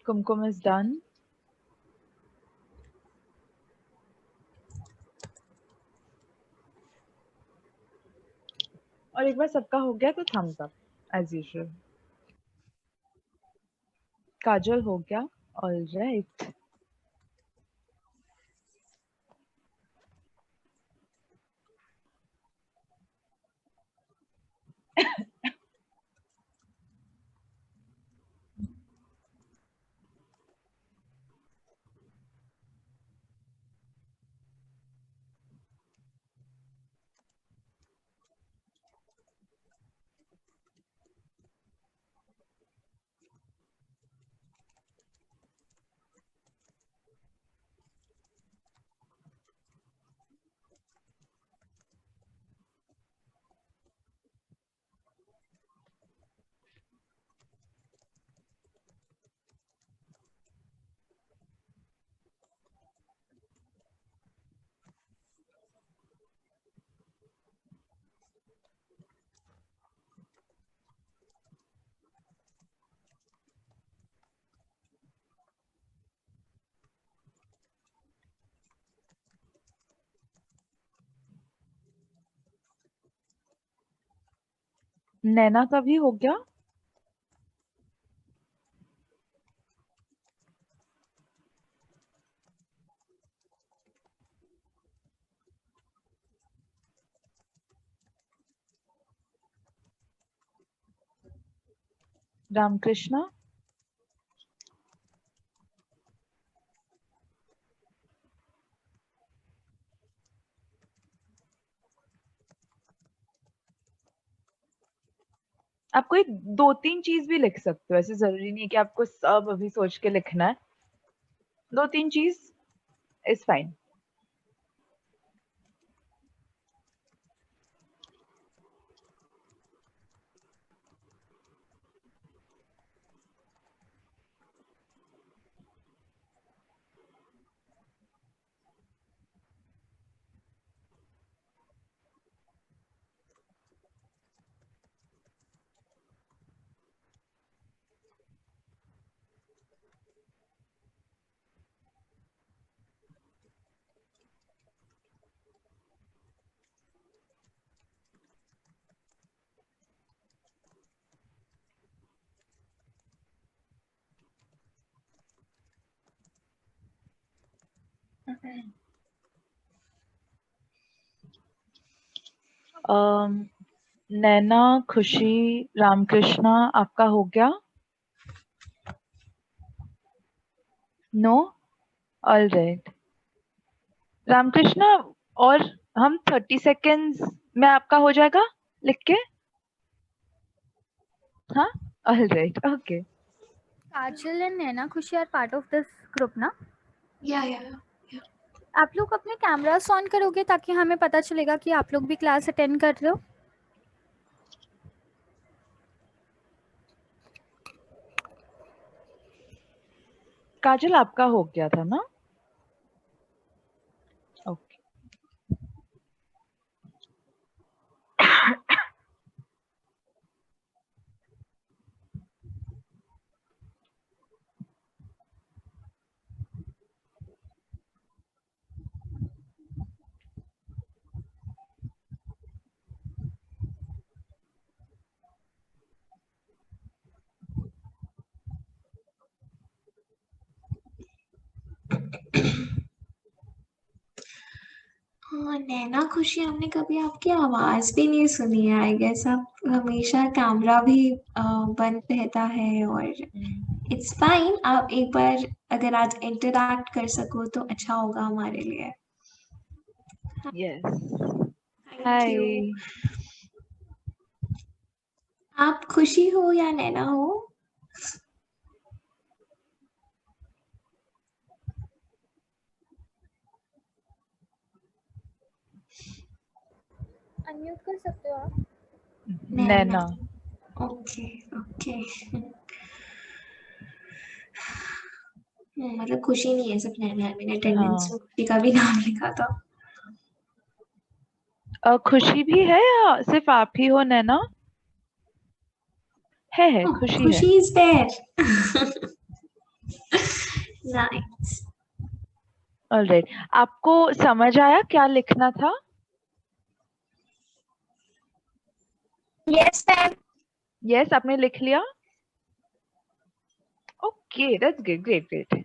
Kumkum is done. और एक बार सबका हो गया तो thumbs up as usual. काजल हो गया. All right. नैना का भी हो गया. रामकृष्ण. आप कोई 2-3 चीज भी लिख सकते हो. ऐसे जरूरी नहीं है कि आपको सब अभी सोच के लिखना है. 2-3 चीज is fine. नैना, खुशी, रामकृष्णा, आपका हो गया? नो? All right. रामकृष्णा, और हम 30 सेकेंड्स में आपका हो जाएगा लिख के? हाँ, all right, okay. Kajal and Naina Khushi are part of this group ना? Yeah. आप लोग अपने कैमरास ऑन करोगे ताकि हमें पता चलेगा कि आप लोग भी क्लास अटेंड कर रहे हो. काजल, आपका हो गया था ना? ओके. हाँ, नैना खुशी, हमने कभी आपकी आवाज भी नहीं सुनी है. आई गेस आप हमेशा कैमरा भी बंद रहता है. और इट्स फाइन. आप एक बार अगर आज इंटरैक्ट कर सको तो अच्छा होगा हमारे लिए. यस. Thank hi. यू. आप खुशी हो या नैना हो? अनम्यूट कर सकते हो आप. नैना. ओके. मतलब खुशी नहीं है, सब नैना है. मैंने अटेंडेंस में खुशी का भी नाम लिखा था. खुशी भी है या सिर्फ आप ही हो नैना? है खुशी है. खुशी इज देयर. Nice. ऑलराइट, आपको समझ आया क्या लिखना था? Yes, ma'am. यस, आपने लिख लिया? Okay, that's great great great.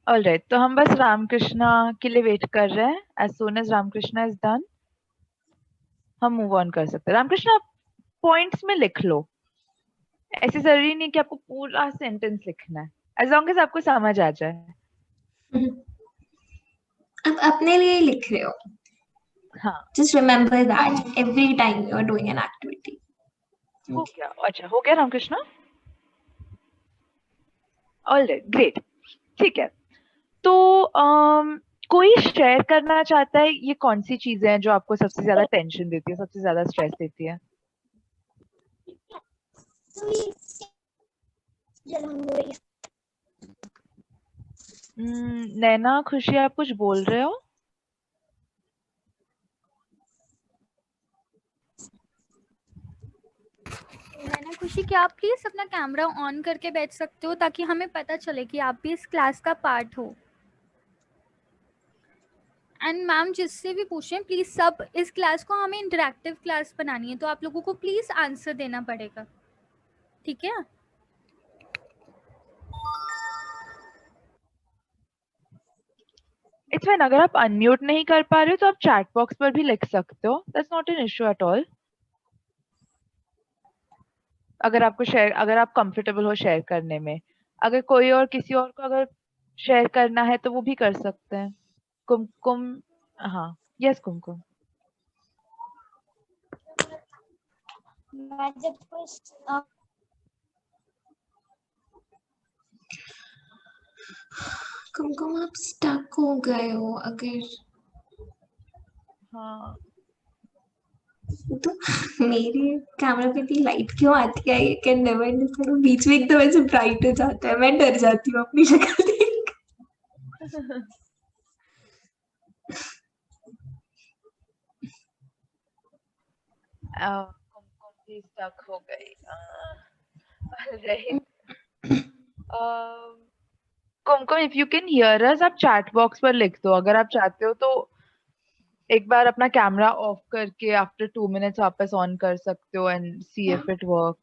Alright, तो हम बस रामकृष्णा के लिए वेट कर रहे हैं। As soon as Ramakrishna is done, हम मूव ऑन कर सकते हैं। रामकृष्णा, आप पॉइंट्स में लिख लो, ऐसे जरूरी नहीं कि आपको पूरा सेंटेंस लिखना है, एज लॉन्ग एज आपको समझ आ जाए। अब अपने लिए ही लिख रहे हो। हाँ, Just remember that every time you are doing an activity. हो गया। अच्छा, हो गया रामकृष्णा? ऑलराइट, ग्रेट, ठीक है। तो कोई शेयर करना चाहता है ये कौन सी चीजें हैं जो आपको सबसे ज्यादा टेंशन देती है, सबसे ज्यादा स्ट्रेस देती है? नैना, खुशी, आप कुछ बोल रहे हो? मैंने खुशी, क्या आप प्लीज अपना कैमरा ऑन करके बैठ सकते हो ताकि हमें पता चले कि आप भी इस क्लास का पार्ट हो। एंड मैम जिससे भी पूछें प्लीज, सब इस क्लास को हमें इंटरेक्टिव क्लास बनानी है, तो आप लोगों को प्लीज आंसर देना पड़ेगा, ठीक है? इट्स फाइन, अगर आप अनम्यूट नहीं कर पा रहे हो तो आप चैट बॉक्स पर भी लिख सकते हो, that's not an issue at all. अगर आपको शेयर, अगर आप कंफर्टेबल हो शेयर करने में, अगर कोई और किसी और को अगर शेयर करना है तो वो भी कर सकते हैं। कुमकुम, हाँ, यस कुमकुम। मैं जब कुछ कुमकुम, आप स्टक हो गए हो अगर, हाँ, तो मेरे कैमरा पे भी लाइट क्यों आती है, ये कैन नेवर अंडरस्टैंड। बीच में एकदम ऐसे ब्राइट हो जाता है, मैं डर जाती हूँ अपनी शक्ल देख। कुमकुम भी स्टक हो गई। Right, Kumkum, if you can hear अस, आप चैट बॉक्स पर लिख दो अगर आप चाहते हो तो। एक बार अपना कैमरा ऑफ करके आफ्टर 2 मिनट्स वापस ऑन कर सकते हो and see if it work.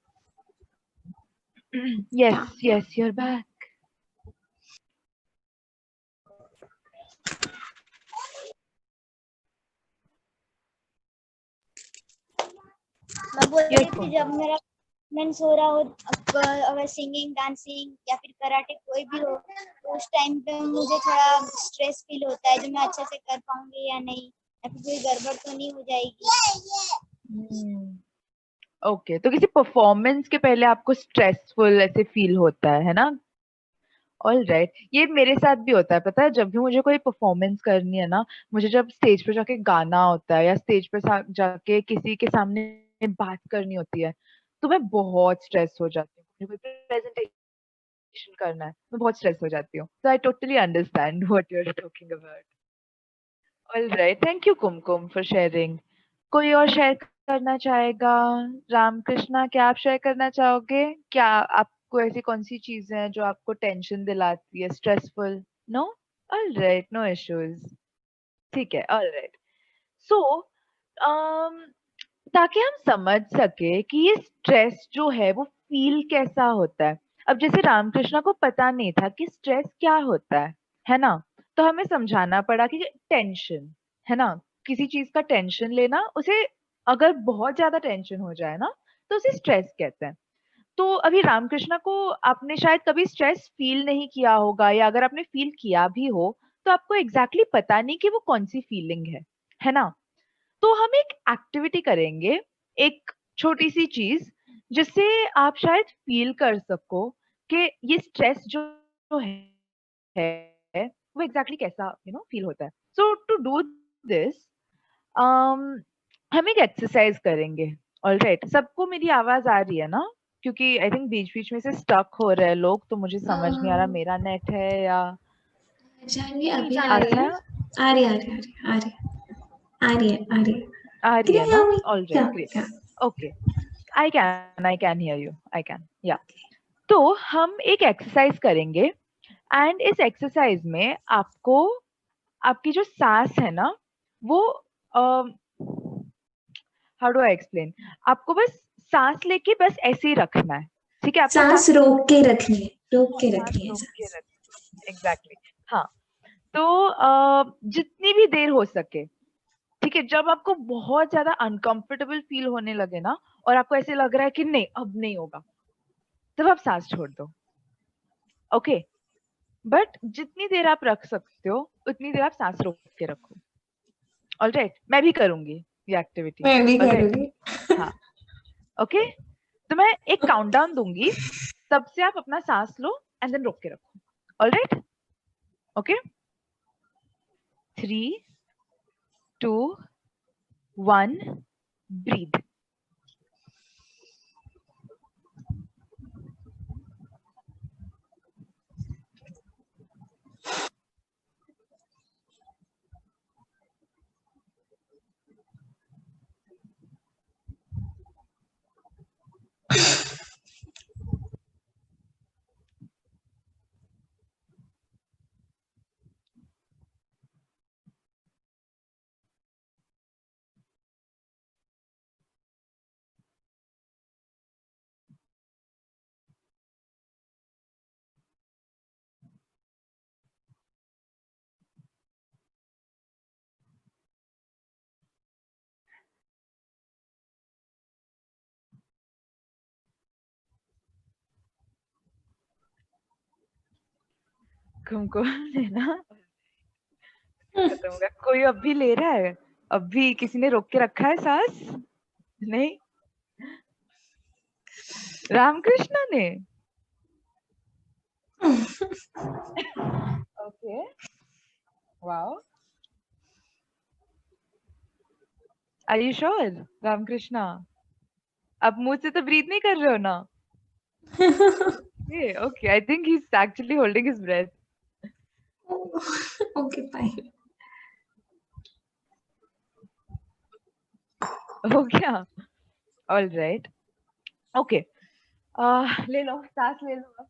Yes yes, you are back. मैं बोल Yes, रही थी कुमकुम। जब मेरा मेंस हो रहा हो, अगर सिंगिंग, डांसिंग या फिर कराटे कोई भी हो, तो उस टाइम पे मुझे थोड़ा स्ट्रेस फील होता है, जो मैं अच्छे से कर पाऊंगी या नहीं, या फिर कोई गड़बड़ तो नहीं हो जाएगी। ओके, तो किसी परफॉर्मेंस के पहले आपको स्ट्रेसफुल ऐसे फील होता है ना? ऑल राइट, ये मेरे साथ भी होता है, पता है, जब भी मुझे कोई परफॉर्मेंस करनी है ना, मुझे जब स्टेज पे जाके गाना होता है या स्टेज पे जाके किसी के सामने बात करनी होती है, तो मैं बहुत स्ट्रेस हो जाती हूँ। मुझे कोई प्रेजेंटेशन करना है, मैं बहुत स्ट्रेस हो जाती हूँ। So I totally understand what you're talking about. All right, thank you Kumkum for sharing. कोई और शेयर करना चाहेगा? रामकृष्णा, क्या आप शेयर करना चाहोगे? क्या आपको ऐसी कौन सी चीजें हैं जो आपको टेंशन दिलाती है, stressful? No? All right, no issues, ठीक है। ऑल राइट, सो ताकि हम समझ सके कि ये स्ट्रेस जो है वो फील कैसा होता है। अब जैसे रामकृष्णा को पता नहीं था कि स्ट्रेस क्या होता है ना? तो हमें समझाना पड़ा कि टेंशन है ना, किसी चीज का टेंशन लेना, उसे अगर बहुत ज्यादा टेंशन हो जाए ना तो उसे स्ट्रेस कहते हैं। तो अभी रामकृष्णा को, आपने शायद कभी स्ट्रेस फील नहीं किया होगा, या अगर आपने फील किया भी हो तो आपको एग्जैक्टली पता नहीं कि वो कौन सी फीलिंग है ना? तो हम एक एक्टिविटी करेंगे, एक छोटी सी चीज, जिससे आप शायद फील कर सको कि ये स्ट्रेस जो है वो एग्जैक्टली कैसा फील होता है। सो टू डू दिस हम एक एक्सरसाइज करेंगे। ऑलराइट, सबको मेरी आवाज आ रही है ना? क्योंकि आई थिंक बीच बीच में से स्टक हो रहे हैं लोग, तो मुझे समझ नहीं आ रहा मेरा नेट है या जानिए, अभी आ रहा है। आ रही है। आ रही Can है you ना? hear me? Alright, great, Yeah. Okay, I can hear you, I can, या। तो हम एक एक्सरसाइज करेंगे एंड इस एक्सरसाइज में आपको आपकी जो सांस है ना वो हाउ डू आई एक्सप्लेन, आपको बस सांस लेके बस ऐसे ही रखना है, ठीक है? आपको सांस रोक के रखनी है, रोक के सांस रखनी है रोक के सांस। रखनी, एग्जैक्टली। हाँ, तो जितनी भी देर हो सके, ठीक है? जब आपको बहुत ज्यादा अनकंफर्टेबल फील होने लगे ना और आपको ऐसे लग रहा है कि नहीं अब नहीं होगा, तब आप सांस छोड़ दो, ओके? बट जितनी देर आप रख सकते हो उतनी देर आप सांस रोक के रखो। ऑलराइट, मैं भी करूंगी ये एक्टिविटी। मैं भी ऑलराइट, करूंगी। हाँ, ओके। तो मैं एक काउंटडाउन दूंगी, तब से आप अपना सांस लो एंड देन रोक के रखो। Alright, okay? 3, 2, 1, ब्रीथ। तुमको लेना खत्म होगा। कोई अभी ले रहा है? अभी किसी ने रोक के रखा है सांस? नहीं, रामकृष्ण ने। Okay, wow, are you sure Ramakrishna? आप मुंह से तो ब्रीथ नहीं कर रहे हो ना? Okay, I think he is actually holding his breath. Okay fine. हो गया? All right, okay. ले लो सांस, ले लो।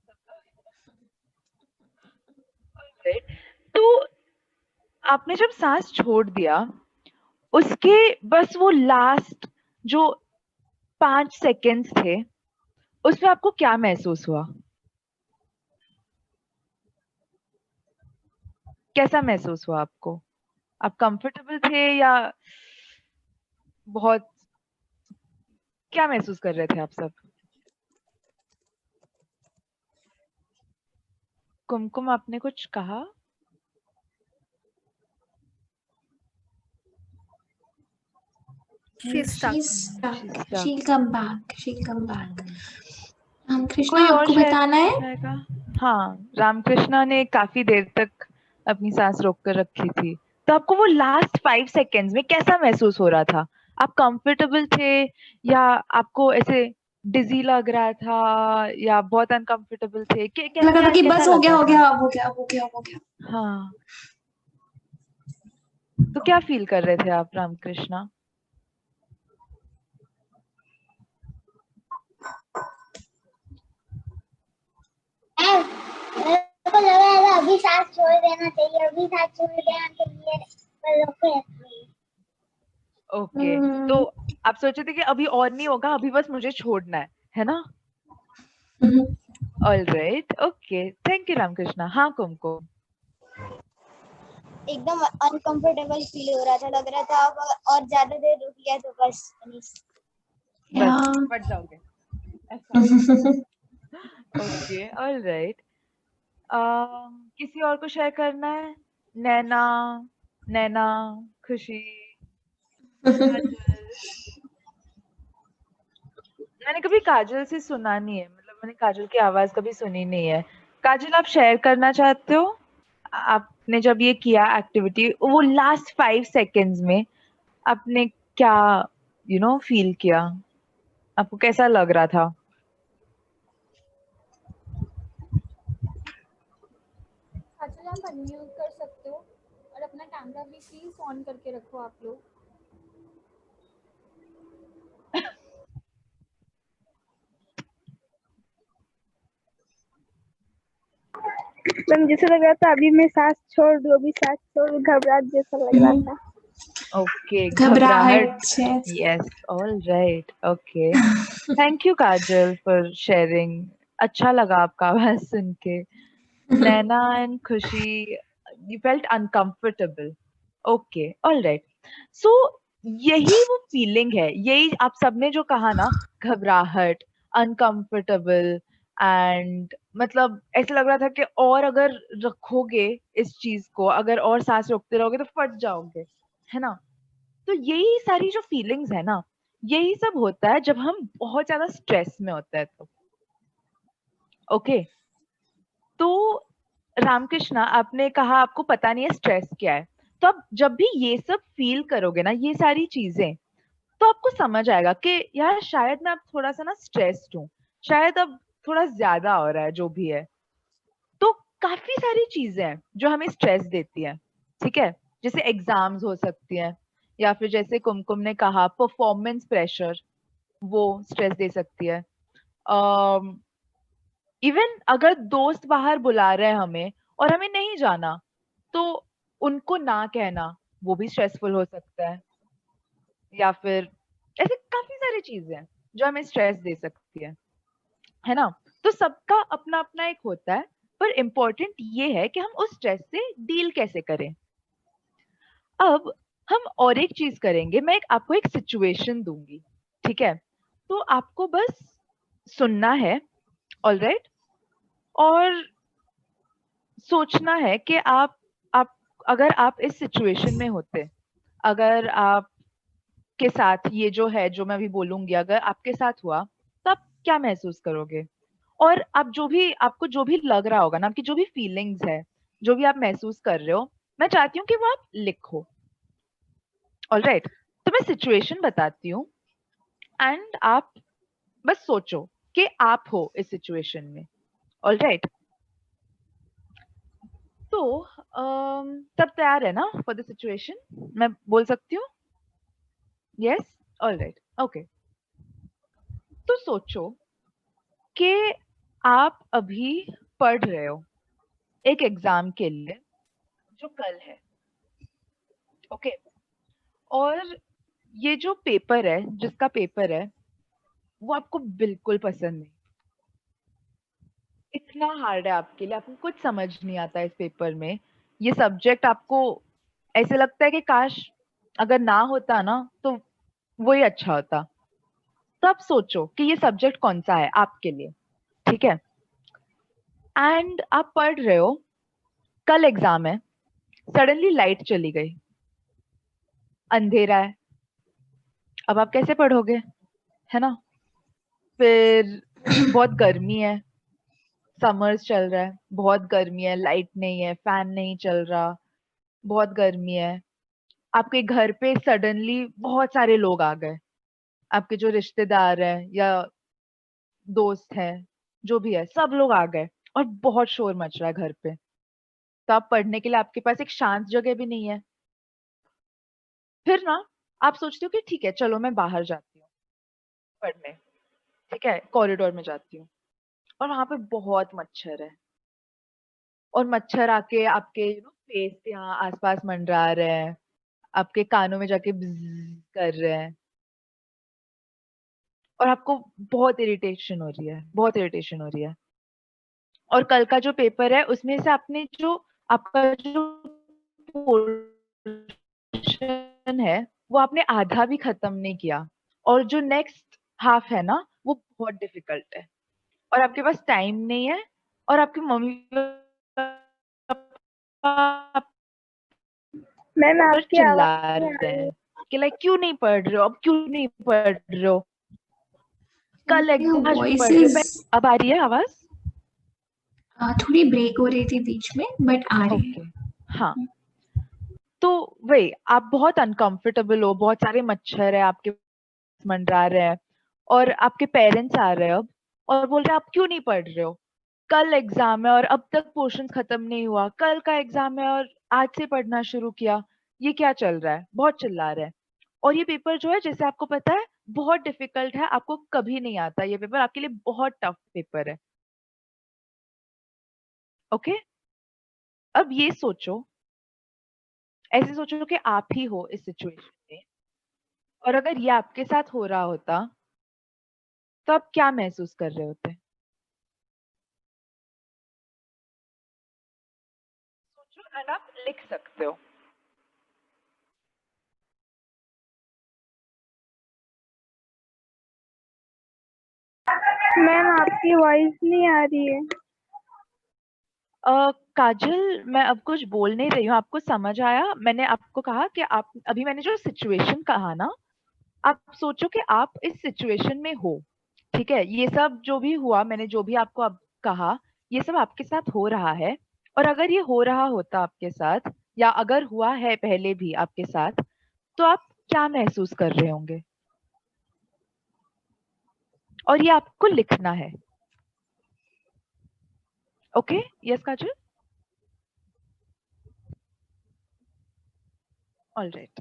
Alright, तो आपने जब सांस छोड़ दिया, उसके बस वो लास्ट जो 5 सेकेंड्स थे, उसमें आपको क्या महसूस हुआ? कैसा महसूस हुआ आपको? आप कंफर्टेबल थे या बहुत, क्या महसूस कर रहे थे आप सब? कुमकुम, आपने कुछ कहा? She's stuck. She's stuck. She'll come back. She'll come back. Krishna कोई और आपको शेयर बताना है? जाएगा? हाँ, रामकृष्णा ने काफी देर तक अपनी सांस रोक कर रखी थी, तो आपको वो लास्ट 5 सेकेंड्स में कैसा महसूस हो रहा था? आप कंफर्टेबल थे या आपको ऐसे डिजी लग रहा था या बहुत अनकंफर्टेबल थे? लगा था कि कैसा बस हो लग गया रहा हो था? गया हो गया हो गया हो गया। हाँ, तो क्या फील कर रहे थे आप रामकृष्णा? मेरे को लग रहा था अभी सांस छोड़ देना चाहिए, अभी सांस छोड़ देना चाहिए, पर रोके रखिए। ओके, तो आप सोचे थे कि अभी और नहीं होगा, अभी बस मुझे छोड़ना है ना? All right, okay, thank you Ramakrishna. हाँ कुमकुम। एकदम अनकंफर्टेबल फील हो रहा था, लग रहा था अब और ज्यादा देर रुक गया तो बस बस बढ़ जाओगे ऐसा? Okay, all right. किसी और को शेयर करना है? नैना, नैना, खुशी, काजल। मैंने कभी काजल से सुना नहीं है, मतलब मैंने काजल की आवाज कभी सुनी नहीं है। काजल, आप शेयर करना चाहते हो? आपने जब ये किया एक्टिविटी, वो लास्ट 5 सेकेंड्स में आपने क्या फील किया? आपको कैसा लग रहा था? काजल, आप अनम्यूट कर सकते हो और अपना कैमरा भी प्लीज ऑन करके रखो आप लोग। मैम जैसे लग रहा था अभी मैं सांस छोड़ दूं, अभी सांस छोड़ दूं, घबराहट जैसा लग रहा था। ओके, घबराहट से yes, all right, okay. Thank you Kajal for sharing. अच्छा लगा आपका आवाज सुन के। नैना एंड खुशी, you felt uncomfortable. Okay, all right. So यही वो फीलिंग है, यही आप सबने जो कहा ना, घबराहट, अनकंफर्टेबल एंड मतलब ऐसा लग रहा था कि और अगर रखोगे इस चीज को, अगर और सांस रोकते रहोगे तो फट जाओगे, है ना। तो यही सारी जो फीलिंग्स है ना, यही सब होता है जब हम बहुत ज्यादा स्ट्रेस में होते हैं तो। ओके, तो रामकृष्णा, आपने कहा आपको पता नहीं है स्ट्रेस क्या है, तो अब जब भी ये सब फील करोगे ना, ये सारी चीजें, तो आपको समझ आएगा कि यार शायद मैं अब थोड़ा सा ना स्ट्रेस्ड हूँ, शायद अब थोड़ा ज्यादा हो रहा है जो भी है। तो काफी सारी चीजें हैं जो हमें स्ट्रेस देती है, ठीक है। जैसे एग्जाम्स हो सकती हैं, या फिर जैसे कुमकुम ने कहा परफॉर्मेंस प्रेशर, वो स्ट्रेस दे सकती है। इवन अगर दोस्त बाहर बुला रहे हैं हमें और हमें नहीं जाना, तो उनको ना कहना, वो भी स्ट्रेसफुल हो सकता है। या फिर ऐसे काफी सारी चीजें हैं जो हमें स्ट्रेस दे सकती है ना। तो सबका अपना अपना एक होता है, पर इम्पोर्टेंट ये है कि हम उस स्ट्रेस से डील कैसे करें। अब हम और एक चीज करेंगे, मैं आपको एक सिचुएशन दूंगी, ठीक है। तो आपको बस सुनना है, ऑलराइट, और सोचना है कि आप अगर आप इस सिचुएशन में होते, अगर आप के साथ ये जो है, जो मैं अभी बोलूंगी, अगर आपके साथ हुआ, तो आप क्या महसूस करोगे। और आप जो भी, आपको जो भी लग रहा होगा ना, आपकी जो भी फीलिंग्स है, जो भी आप महसूस कर रहे हो, मैं चाहती हूँ कि वो आप लिखो। ऑलराइट, तो मैं सिचुएशन बताती हूँ एंड आप बस सोचो कि आप हो इस सिचुएशन में। ऑलराइट, तो सब तैयार है ना फॉर द सिचुएशन, मैं बोल सकती हूँ? Yes, alright, okay. तो सोचो कि आप अभी पढ़ रहे हो एक एग्जाम के लिए जो कल है, ओके। और ये जो पेपर है, जिसका पेपर है, वो आपको बिल्कुल पसंद नहीं, इतना हार्ड है आपके लिए, आपको कुछ समझ नहीं आता इस पेपर में। ये सब्जेक्ट आपको ऐसे लगता है कि काश अगर ना होता ना तो वही अच्छा होता। तो आप सोचो कि ये सब्जेक्ट कौन सा है आपके लिए, ठीक है। एंड आप पढ़ रहे हो, कल एग्जाम है, सडनली लाइट चली गई, अंधेरा है, अब आप कैसे पढ़ोगे, है ना। फिर बहुत गर्मी है, समर्स चल रहा है, बहुत गर्मी है, लाइट नहीं है, फैन नहीं चल रहा, बहुत गर्मी है। आपके घर पे सडनली बहुत सारे लोग आ गए, आपके जो रिश्तेदार हैं या दोस्त हैं, जो भी है, सब लोग आ गए, और बहुत शोर मच रहा है घर पे। तो आप पढ़ने के लिए, आपके पास एक शांत जगह भी नहीं है। फिर ना आप सोचते हो कि ठीक है, चलो मैं बाहर जाती हूँ पढ़ने, ठीक है, कॉरिडोर में जाती हूँ, और वहां पे बहुत मच्छर है, और मच्छर आके आपके फेस के यहाँ आसपास मंडरा रहे हैं, आपके कानों में जाके bzzz कर रहे हैं, और आपको बहुत इरिटेशन हो रही है, बहुत इरिटेशन हो रही है। और कल का जो पेपर है उसमें से आपने जो, आपका जो पोर्शन है वो आपने आधा भी खत्म नहीं किया, और जो नेक्स्ट हाफ है ना वो बहुत डिफिकल्ट है, और आपके पास टाइम नहीं है, और आपकी मम्मी पापा मैम पर आपकी चिल्ला आवाज नहीं आ रहे रही है। हैं कि लाइक क्यों नहीं पढ़ रहे हो, अब क्यों नहीं पढ़ रहे हो, कल Your एग्जाम, आज भी पढ़ रहे हो। voices अब आ रही है आवाज? थोड़ी ब्रेक हो रही थी बीच में, बट आ रही ओके, हाँ। तो वही, आप बहुत अनकंफर्टेबल हो, बहुत सारे मच्छर है आपके मंडरा रहे हैं, और आपके पेरेंट्स आ रहे हैं अब, और बोल रहे हैं आप क्यों नहीं पढ़ रहे हो, कल एग्जाम है और अब तक पोर्शन खत्म नहीं हुआ, कल का एग्जाम है और आज से पढ़ना शुरू किया, ये क्या चल रहा है, बहुत चिल्ला रहे हैं। और ये पेपर जो है, जैसे आपको पता है, बहुत डिफिकल्ट है, आपको कभी नहीं आता ये पेपर, आपके लिए बहुत टफ पेपर है, ओके। अब ये सोचो, ऐसे सोचो कि आप ही हो इस सिचुएशन में, और अगर ये आपके साथ हो रहा होता तो आप क्या महसूस कर रहे होते? सोचो, एंड आप लिख सकते हो। मैम आपकी वॉइस नहीं आ रही है। काजल, मैं अब कुछ बोल नहीं रही हूँ, आपको समझ आया? मैंने आपको कहा कि आप अभी मैंने जो सिचुएशन कहा ना, आप सोचो कि आप इस सिचुएशन में हो, ठीक है? ये सब जो भी हुआ, मैंने जो भी आपको अब कहा, ये सब आपके साथ हो रहा है। और अगर ये हो रहा होता आपके साथ, या अगर हुआ है पहले भी आपके साथ, तो आप क्या महसूस कर रहे होंगे? और ये आपको लिखना है। Okay? Yes Kajal? All right.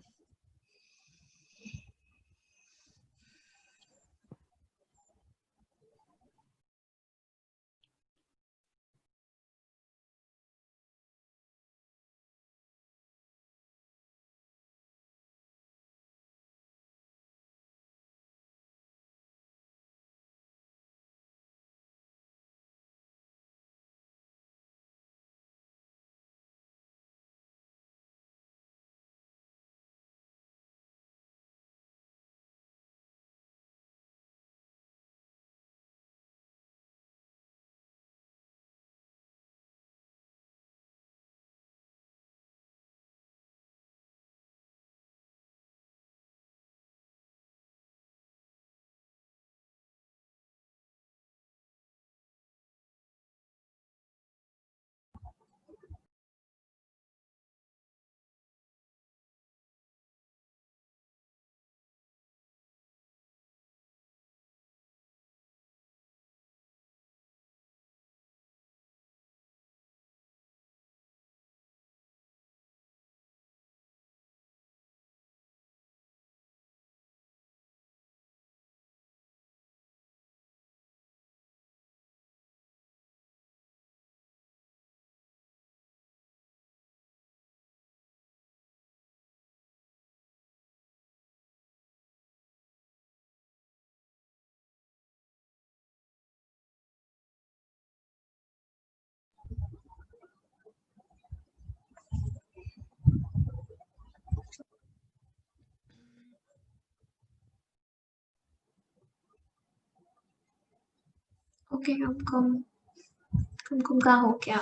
Okay, Kumkum का हो गया।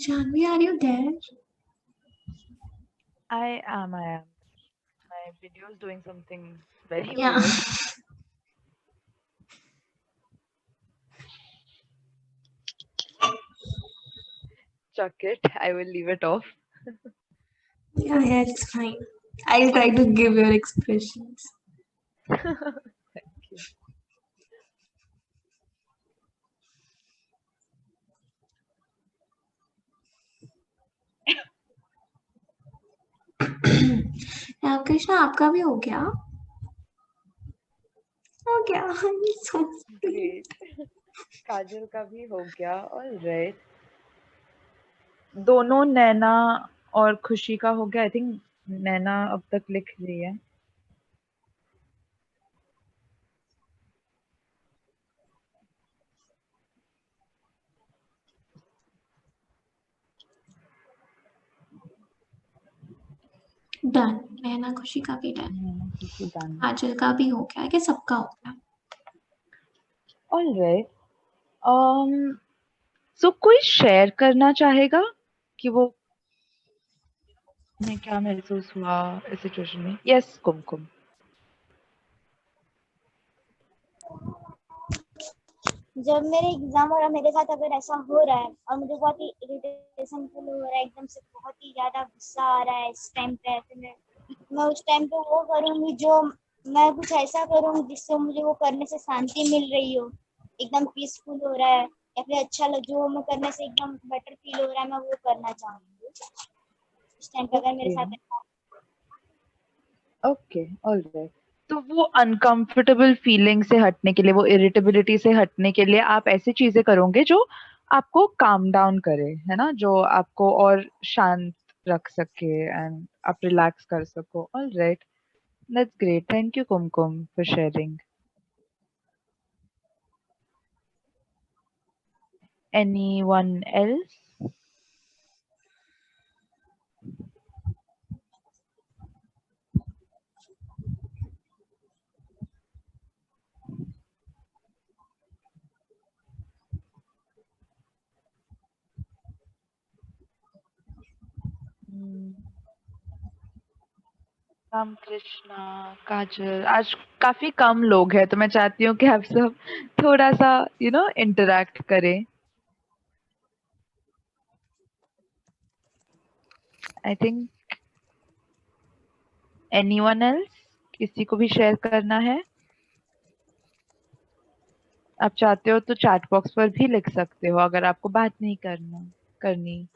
Janvi, are you there? I am. My video is doing something very Yeah. weird. Chuck it. I will leave it off. Yeah, it's fine. I'll try to give your expressions. Thank you. Ramakrishna, आपका भी हो गया? हो गया। So Great. काजल का भी हो गया। All right. दोनों नैना और खुशी का हो गया। आई थिंक नैना अब तक लिख रही है। डन। नैना खुशी का भी डन। खुशी डन। काजल का भी हो गया, कि सबका हो गया? All right. सो कोई शेयर करना चाहेगा कि वो ने क्या महसूस हुआ इस सिचुएशन में? यस कुमकुम। जब मेरे एग्जाम और मेरे साथ अगर ऐसा हो रहा है और मुझे बहुत ही इरिटेशन फील हो रहा है, एकदम से बहुत ही ज्यादा गुस्सा आ रहा है इस टाइम पे, फिर मैं उस टाइम पे वो करूंगी जो मैं कुछ ऐसा करूंगी जिससे मुझे वो करने से शांति मिल रही हो, एकदम पीसफुल हो रहा है, या फिर अच्छा लग जो मैं करने से एकदम बेटर फील हो रहा है, मैं वो करना चाहूंगी इस टाइम पे अगर मेरे साथ ऐसा। Okay, all right. तो वो अनकंफर्टेबल फीलिंग से हटने के लिए, वो इरिटेबिलिटी से हटने के लिए आप ऐसी चीजें करोगे जो आपको काम डाउन करे, है ना, जो आपको और शांत रख सके एंड आप रिलैक्स कर सको. All right, that's great. Thank you Kumkum for sharing. Anyone else? Ram Krishna, Kajal, आज काफी कम लोग हैं तो मैं चाहती हूँ कि आप सब थोड़ा सा इंटरैक्ट करें. आई थिंक एनीवन एल्स, किसी को भी शेयर करना है? आप चाहते हो तो चैट बॉक्स पर भी लिख सकते हो अगर आपको बात नहीं करनी.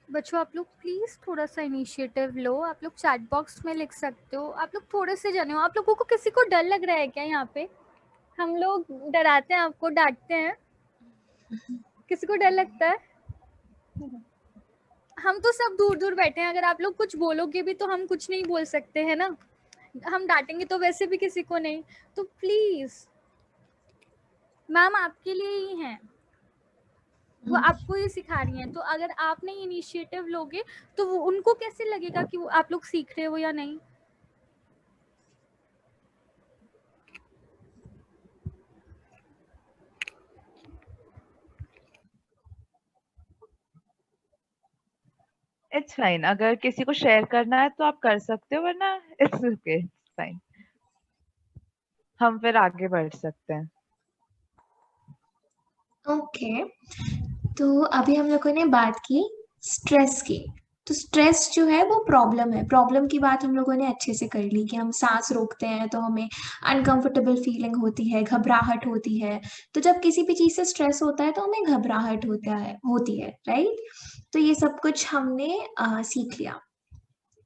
बच्चों आप लोग प्लीज थोड़ा सा इनिशिएटिव लो. आप लोग चैट बॉक्स में लिख सकते हो. आप लोग थोड़े से जने हो. आप लोगों को किसी को डर लग रहा है क्या? यहाँ पे हम लोग डराते हैं, आपको डांटते हैं, किसी को डर लगता है? हम तो सब दूर दूर बैठे हैं. अगर आप लोग कुछ बोलोगे भी तो हम कुछ नहीं बोल सकते है ना. हम डांटेंगे तो वैसे भी किसी को नहीं. तो प्लीज मैम आपके लिए ही हैं, वो आपको ही सिखा रही हैं. तो अगर आप नहीं इनिशिएटिव लोगे तो वो उनको कैसे लगेगा कि वो आप लोग सीख रहे हो या नहीं. इट्स फाइन, अगर किसी को शेयर करना है तो आप कर सकते हो, वरना इट्स ओके, इट्स फाइन. हम फिर आगे बढ़ सकते हैं. ओके, तो अभी हम लोगों ने बात की स्ट्रेस की. तो स्ट्रेस जो है वो प्रॉब्लम है. प्रॉब्लम की बात हम लोगों ने अच्छे से कर ली कि हम सांस रोकते हैं तो हमें अनकंफर्टेबल फीलिंग होती है, घबराहट होती है. तो जब किसी भी चीज़ से स्ट्रेस होता है तो हमें घबराहट होती है, राइट. तो ये सब कुछ हमने सीख लिया,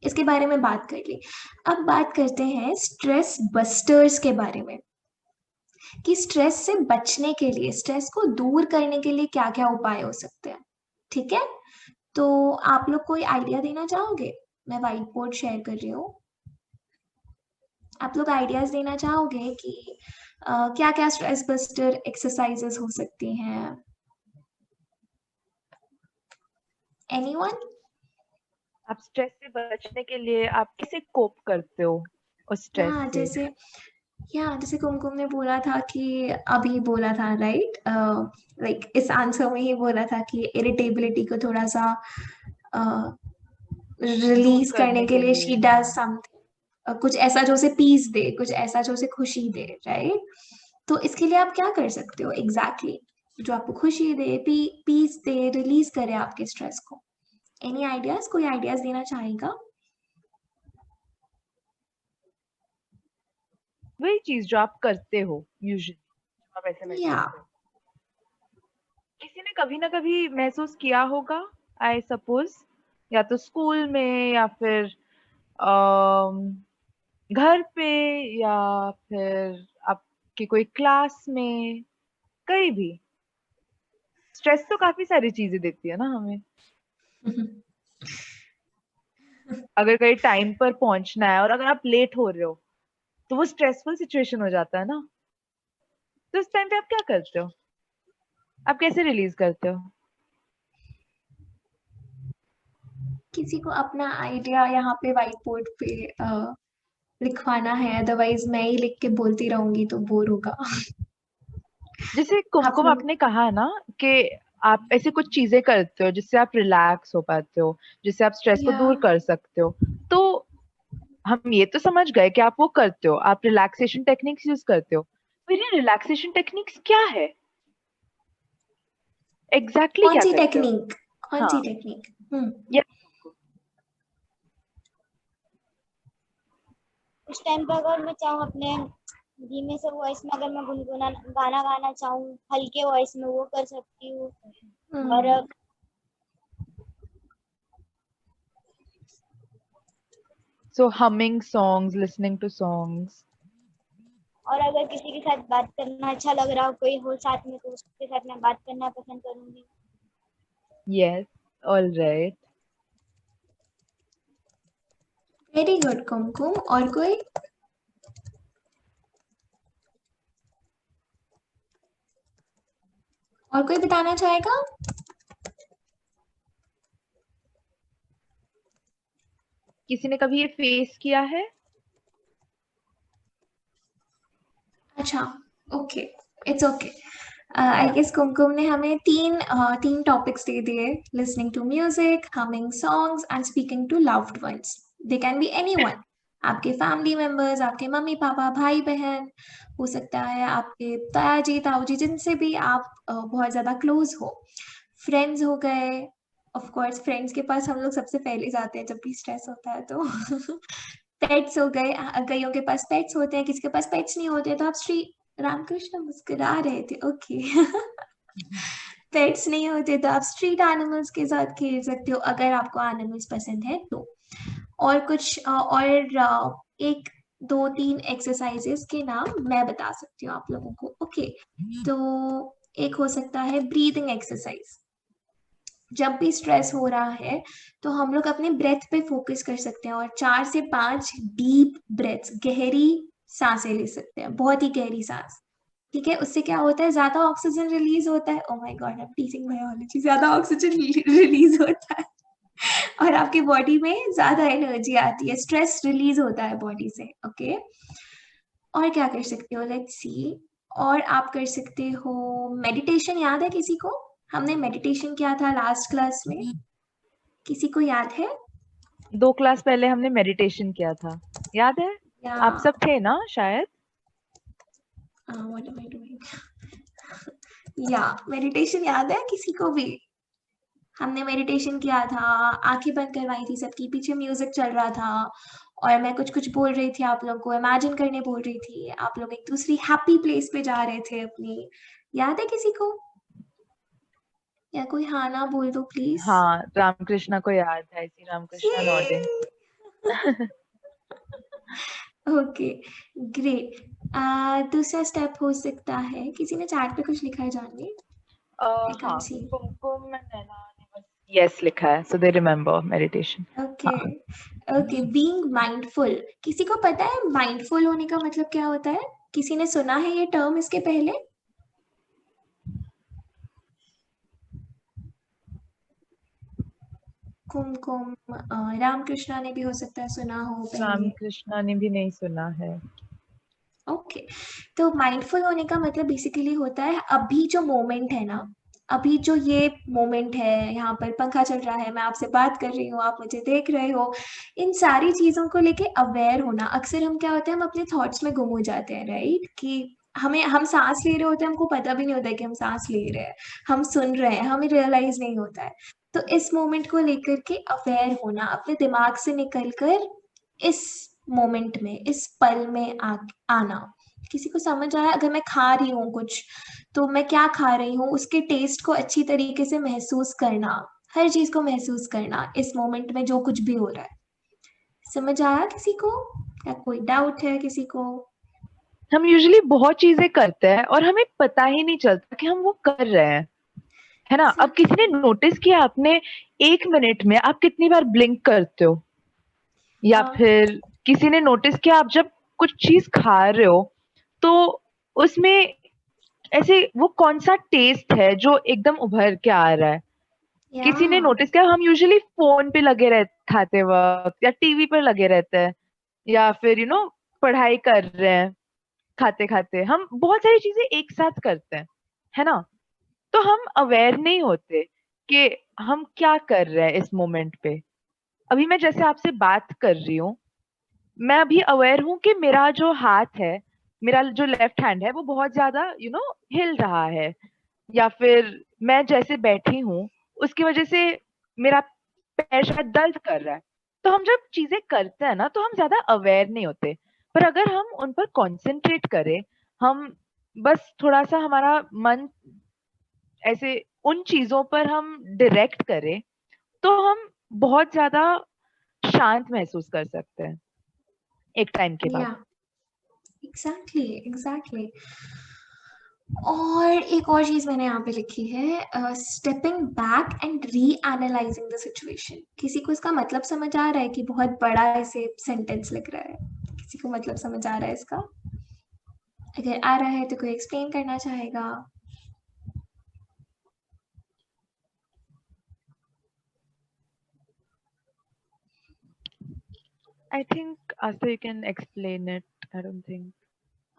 इसके बारे में बात कर ली. अब बात करते हैं स्ट्रेस बस्टर्स के बारे में, कि स्ट्रेस से बचने के लिए, स्ट्रेस को दूर करने के लिए क्या क्या उपाय हो सकते हैं. ठीक है, तो आप लोग कोई आइडिया देना चाहोगे? मैं व्हाइट बोर्ड शेयर कर रही हूँ. आप लोग आइडियाज देना चाहोगे कि क्या क्या स्ट्रेस बस्टर एक्सरसाइजेस हो सकती हैं? एनीवन? आप स्ट्रेस से बचने के लिए आप कैसे कोप करते हो उस स्ट्रेस हाँ, से? जैसे कुमकुम ने बोला था कि अभी बोला था, राइट, लाइक इस आंसर में ही बोला था कि इरिटेबिलिटी को थोड़ा सा दूर रिलीज करने करने के के लिए लिए, शी डज हाँ. समथिंग, कुछ ऐसा जो उसे पीस दे, कुछ ऐसा जो उसे खुशी दे, राइट. तो इसके लिए आप क्या कर सकते हो एग्जैक्टली exactly? जो आपको खुशी दे, पीस दे, रिलीज करे आपके स्ट्रेस को. Any ideas? कोई आइडियाज देना चाहेगा? वही चीज जो आप करते हो यूजुअली, आप ऐसे या महसूस करते हो, किसी ने कभी ना कभी महसूस किया होगा, आई सपोज, या तो स्कूल में या फिर घर पे, या फिर आपकी कोई क्लास में, कहीं भी. स्ट्रेस तो काफी सारी चीजें देती है ना हमें. अगर कहीं टाइम पर पहुंचना है और अगर आप लेट हो रहे हो तो वो स्ट्रेसफुल सिचुएशन हो जाता है ना. तो उस टाइम पे आप क्या करते हो? आप कैसे रिलीज करते हो? किसी को अपना आइडिया यहाँ पे व्हाइट बोर्ड पे लिखवाना है, अदरवाइज मैं ही लिख के बोलती रहूंगी तो बोर होगा. जैसे आप कुमकुम लोग. आपने कहा ना कि आप ऐसे कुछ चीजें करते हो जिससे आप रिलैक्स हो पाते हो, जिससे आप स्ट्रेस को या दूर कर सकते हो. तो हम ये तो समझ गए कि आप वो करते हो, आप रिलैक्सेशन टेक्निक्स यूज करते हो. फिर ये रिलैक्सेशन टेक्निक्स क्या है? एग्जैक्टली कौन क्या सी करते हो? टेक्निक? कौन सी हाँ, टेक्निक? ये उस टाइम पे अगर मैं चाहूँ अपने धीमे से वॉइस में अगर मैं गुनगुना गाना गाना चाहूँ हल्के वॉइस में वो कर सकती हूँ। और So humming songs, listening to songs. और अगर किसी के साथ बात करना अच्छा लग रहा हो कोई हो साथ में तो उसके साथ मैं बात करना पसंद करूंगी। Yes, all right. Very good Kumkum. और कोई? और कोई बताना चाहेगा? किसी ने कभी ये फेस किया है? अच्छा, okay, it's okay. I guess Kumkum ने हमें तीन टॉपिक्स दे दिए, listening to music, humming songs and speaking to loved ones. They can be anyone, आपके फैमिली मेंबर्स, आपके मम्मी पापा, भाई बहन, हो सकता है आपके ताया जी ताऊ जी, जिनसे भी आप बहुत ज्यादा क्लोज हो। फ्रेंड्स हो गए, ऑफ कोर्स फ्रेंड्स के पास हम लोग सबसे पहले जाते हैं जब भी स्ट्रेस होता है तो। पेट्स हो गए, कईयों के पास पेट्स होते हैं, किसी के पास पेट्स नहीं होते, तो आप श्री रामकृष्ण मुस्कुरा रहे थे, ओके। पेट्स नहीं होते तो आप स्ट्रीट एनिमल्स के साथ खेल सकते हो अगर आपको एनिमल्स पसंद है तो। और कुछ एक दो तीन एक्सरसाइजेस के नाम मैं बता सकती हूँ आप लोगों को, ओके। तो एक हो सकता है ब्रीदिंग एक्सरसाइज। जब भी स्ट्रेस हो रहा है तो हम लोग अपने ब्रेथ पे फोकस कर सकते हैं और 4 से 5 डीप ब्रेथ्स, गहरी सांसें ले सकते हैं, बहुत ही गहरी सांस, ठीक है। उससे क्या होता है, ज्यादा ऑक्सीजन रिलीज होता है। Oh my God, I am teaching biology. ज्यादा ऑक्सीजन रिलीज होता है और आपकी बॉडी में ज्यादा एनर्जी आती है, स्ट्रेस रिलीज होता है बॉडी से, ओके। और क्या कर सकते हो, लेट्स सी। और आप कर सकते हो मेडिटेशन। याद है किसी को? हमने मेडिटेशन किया था लास्ट क्लास में, किसी को याद है? 2 क्लास पहले हमने मेडिटेशन किया था, याद है? या आप सब थे ना शायद? What am I doing? या मेडिटेशन याद है किसी को भी? हमने मेडिटेशन किया था, आंखें बंद करवाई थी सबकी, पीछे म्यूजिक चल रहा था और मैं कुछ कुछ बोल रही थी, आप लोगों को इमेजिन करने बोल रही थी, आप लोग एक दूसरी हैप्पी प्लेस पे जा रहे थे अपनी। याद है किसी को? या कोई हाँ ना बोल दो प्लीज। हाँ, रामकृष्णा को याद है। ऐसी रामकृष्णा नॉडिंग। Okay, great. दूसरा स्टेप हो सकता है, किसी ने चैट पे कुछ लिखा है जानवी? I can't हाँ, see. कुमकुम and नैना ने बस yes लिखा है, so they remember meditation. Okay okay, being mindful. किसी को पता है माइंडफुल होने का मतलब क्या होता है? किसी ने सुना है ये टर्म इसके पहले? कुमकुम, रामकृष्णा ने भी हो सकता है सुना हो पहले। रामकृष्णा ने भी नहीं सुना है। ओके, तो माइंडफुल होने का मतलब बेसिकली होता है अभी जो मोमेंट है ना, अभी जो ये मोमेंट है, यहाँ पर पंखा चल रहा है, मैं आपसे बात कर रही हूँ, आप मुझे देख रहे हो, इन सारी चीजों को लेके अवेयर होना। अक्सर हम क्या होते हैं, हम अपने थॉट्स में गुम हो जाते हैं, राइट? कि हम सांस ले रहे होते हैं, हमको पता भी नहीं होता है कि हम सांस ले रहे हैं, हम सुन रहे हैं, हमें रियलाइज नहीं होता है। तो इस मोमेंट को लेकर के अवेयर होना, अपने दिमाग से निकल कर इस मोमेंट में, इस पल में आना। किसी को समझ आया? अगर मैं खा रही हूँ कुछ, तो मैं क्या खा रही हूँ, उसके टेस्ट को अच्छी तरीके से महसूस करना, हर चीज को महसूस करना इस मोमेंट में जो कुछ भी हो रहा है। समझ आया किसी को? या कोई डाउट है किसी को? हम यूजुअली बहुत चीजें करते हैं और हमें पता ही नहीं चलता कि हम वो कर रहे हैं, है ना? अब किसी ने नोटिस किया आपने 1 मिनट में आप कितनी बार ब्लिंक करते हो, या फिर किसी ने नोटिस किया आप जब कुछ चीज खा रहे हो तो उसमें ऐसे वो कौन सा टेस्ट है जो एकदम उभर के आ रहा है। किसी ने नोटिस किया हम यूजुअली फोन पे लगे रहते खाते वक्त, या टीवी पर लगे रहते हैं, या फिर पढ़ाई कर रहे हैं खाते खाते, हम बहुत सारी चीजें एक साथ करते हैं, है ना? तो हम अवेयर नहीं होते कि हम क्या कर रहे हैं इस मोमेंट पे। अभी मैं जैसे आपसे बात कर रही हूँ, मैं अभी अवेयर हूँ कि मेरा जो हाथ है, मेरा जो लेफ्ट हैंड है वो बहुत ज्यादा हिल रहा है, या फिर मैं जैसे बैठी हूँ उसकी वजह से मेरा पैर शायद दर्द कर रहा है। तो हम जब चीजें करते हैं ना तो हम ज्यादा अवेयर नहीं होते, पर अगर हम उन पर कंसंट्रेट करें, हम बस थोड़ा सा हमारा मन ऐसे उन चीजों पर हम डायरेक्ट करें, तो हम बहुत ज्यादा शांत महसूस कर सकते हैं एक टाइम के बाद। या एग्जैक्टली एग्जैक्टली। और एक और चीज मैंने यहाँ पे लिखी है, stepping back and re analysing the situation. किसी को इसका मतलब समझ आ रहा है कि बहुत बड़ा ऐसे सेंटेंस लिख रहा है? किसी को मतलब समझ आ रहा है इसका? अगर आ रहा है तो कोई एक्सप्लेन करना चाहेगा? I think Asta, you can explain it. I don't think.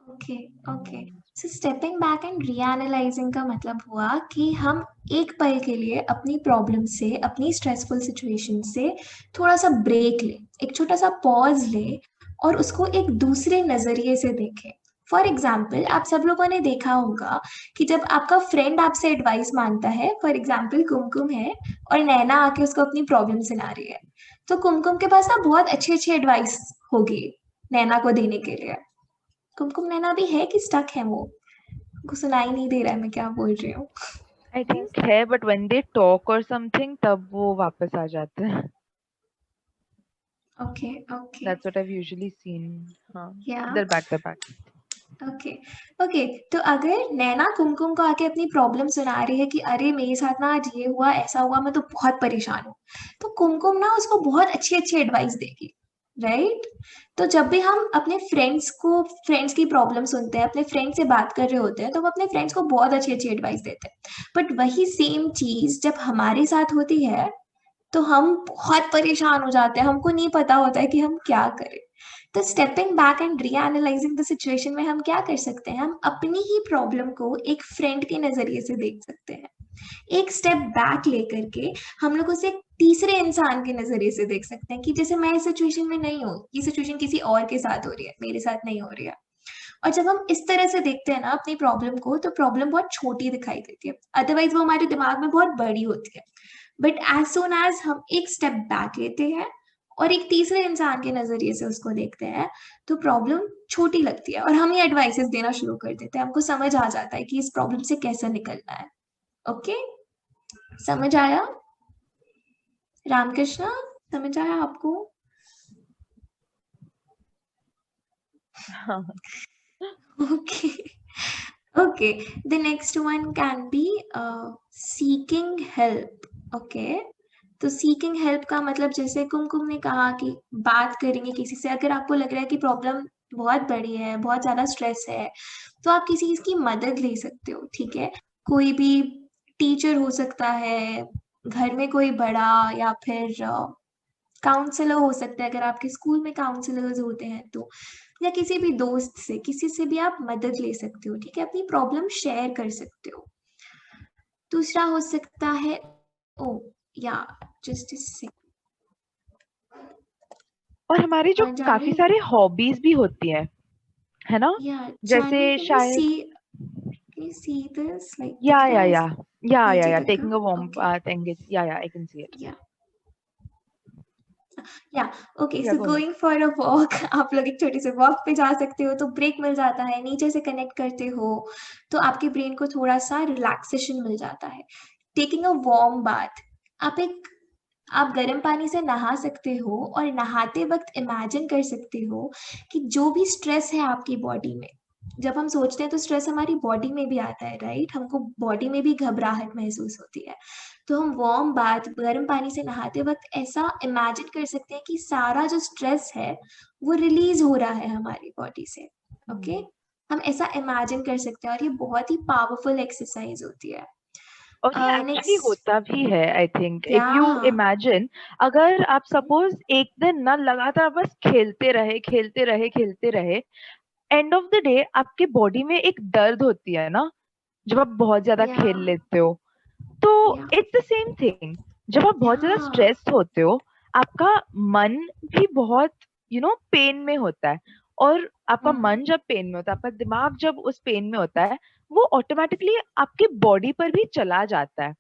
Okay okay. So stepping back and reanalysing का मतलब हुआ कि हम एक पल के लिए अपनी प्रॉब्लम से, अपनी स्ट्रेसफुल सिचुएशन से थोड़ा सा ब्रेक ले, एक छोटा सा पॉज ले और उसको एक दूसरे नजरिए से देखें। फॉर एग्जाम्पल, आप सब लोगों ने देखा होगा कि जब आपका फ्रेंड आपसे एडवाइस मांगता है, फॉर एग्जाम्पल कुमकुम है और नैना आके उसको अपनी प्रॉब्लम सुना रही है, तो कुमकुम के पास ना बहुत अच्छी अच्छी एडवाइस होगी नैना को देने के लिए। कुमकुम नैना भी है कि स्टक है? वो को सुनाई नहीं दे रहा है मैं क्या बोल रही हूँ। I think है, but when they talk or something, तब वो वापस आ जाते हैं। Okay okay That's what I've usually seen. हाँ, या they're back to back. Okay okay. तो अगर नैना कुमकुम को आके अपनी प्रॉब्लम सुना रही है कि अरे मेरे साथ ना आज ये हुआ, ऐसा हुआ, मैं तो बहुत परेशान हूँ, तो कुमकुम ना उसको बहुत अच्छी अच्छी एडवाइस देगी, राइट? तो जब भी हम अपने फ्रेंड्स की प्रॉब्लम सुनते हैं, अपने फ्रेंड से बात कर रहे होते हैं, तो हम अपने फ्रेंड्स को बहुत अच्छी अच्छी एडवाइस देते हैं। बट वही सेम चीज जब हमारे साथ होती है तो हम बहुत परेशान हो जाते हैं, हमको नहीं पता होता है कि हम क्या करें। तो stepping back and reanalysing the situation में हम क्या कर सकते हैं? हम अपनी ही प्रॉब्लम को एक फ्रेंड के नजरिए से देख सकते हैं। एक स्टेप बैक लेकर के हम लोग उसे एक तीसरे इंसान के नजरिए से देख सकते हैं कि जैसे मैं इस सिचुएशन में नहीं हूँ, ये सिचुएशन किसी और के साथ हो रही है, मेरे साथ नहीं हो रही है। और जब हम इस तरह से देखते हैं ना अपनी प्रॉब्लम को, तो प्रॉब्लम बहुत छोटी दिखाई देती है, अदरवाइज वो हमारे दिमाग में बहुत बड़ी होती है। बट एज सोन एज हम एक स्टेप बैक लेते हैं और एक तीसरे इंसान के नजरिए से उसको देखते हैं, तो प्रॉब्लम छोटी लगती है और हम ही एडवाइसेस देना शुरू कर देते हैं। हमको समझ आ जाता है कि इस प्रॉब्लम से कैसे निकलना है। ओके, समझ आया? रामकृष्ण, समझ आया आपको? हाँ, Okay. Okay. The next one can be seeking help. Okay. तो सीकिंग हेल्प का मतलब, जैसे कुमकुम ने कहा कि बात करेंगे किसी से। अगर आपको लग रहा है कि प्रॉब्लम बहुत बड़ी है, बहुत ज्यादा स्ट्रेस है, तो आप किसी की मदद ले सकते हो, ठीक है? कोई भी टीचर हो सकता है, घर में कोई बड़ा, या फिर काउंसलर हो सकता है अगर आपके स्कूल में काउंसलर्स होते हैं तो, या किसी भी दोस्त से, किसी से भी आप मदद ले सकते हो, ठीक है? अपनी प्रॉब्लम शेयर कर सकते हो। दूसरा हो सकता है, ओ या जस्ट और हमारी जो काफी सारी हॉबीज भी होती है ना? या जैसे शायद can you see this? Like yeah, taking a warm Okay. bath, engage. Yeah, I can see it. या okay. Yeah, so go ahead. Going for a walk, आप लोग एक छोटे से वॉक पे जा सकते हो तो ब्रेक मिल जाता है, नेचर से कनेक्ट करते हो तो आपके ब्रेन को थोड़ा सा रिलैक्सेशन मिल जाता है। टेकिंग अ वार्म बाथ, आप गर्म पानी से नहा सकते हो और नहाते वक्त इमेजिन कर सकते हो कि जो भी स्ट्रेस है आपकी बॉडी में, जब हम सोचते हैं तो स्ट्रेस हमारी बॉडी में भी आता है, राइट? हमको बॉडी में भी घबराहट महसूस होती है। तो हम वार्म बाथ, गर्म पानी से नहाते वक्त ऐसा इमेजिन कर सकते हैं कि सारा जो स्ट्रेस है वो रिलीज हो रहा है हमारी बॉडी से। ओके, हम ऐसा इमेजिन कर सकते हैं और ये बहुत ही पावरफुल एक्सरसाइज होती है। और ये एक्चुअली नेक्स्ट, होता भी है, I think if you imagine, अगर आप सपोज एक दिन ना लगातार बस खेलते रहे, एंड ऑफ द डे आपके बॉडी में एक दर्द होती है ना, जब आप बहुत ज्यादा खेल लेते हो, तो इट्स द सेम थिंग। जब आप बहुत ज्यादा स्ट्रेस्ड होते हो, आपका मन भी बहुत पेन में होता है, और आपका मन जब पेन में होता है, आपका दिमाग जब उस पेन में होता है, वो ऑटोमेटिकली आपके बॉडी पर भी चला जाता है।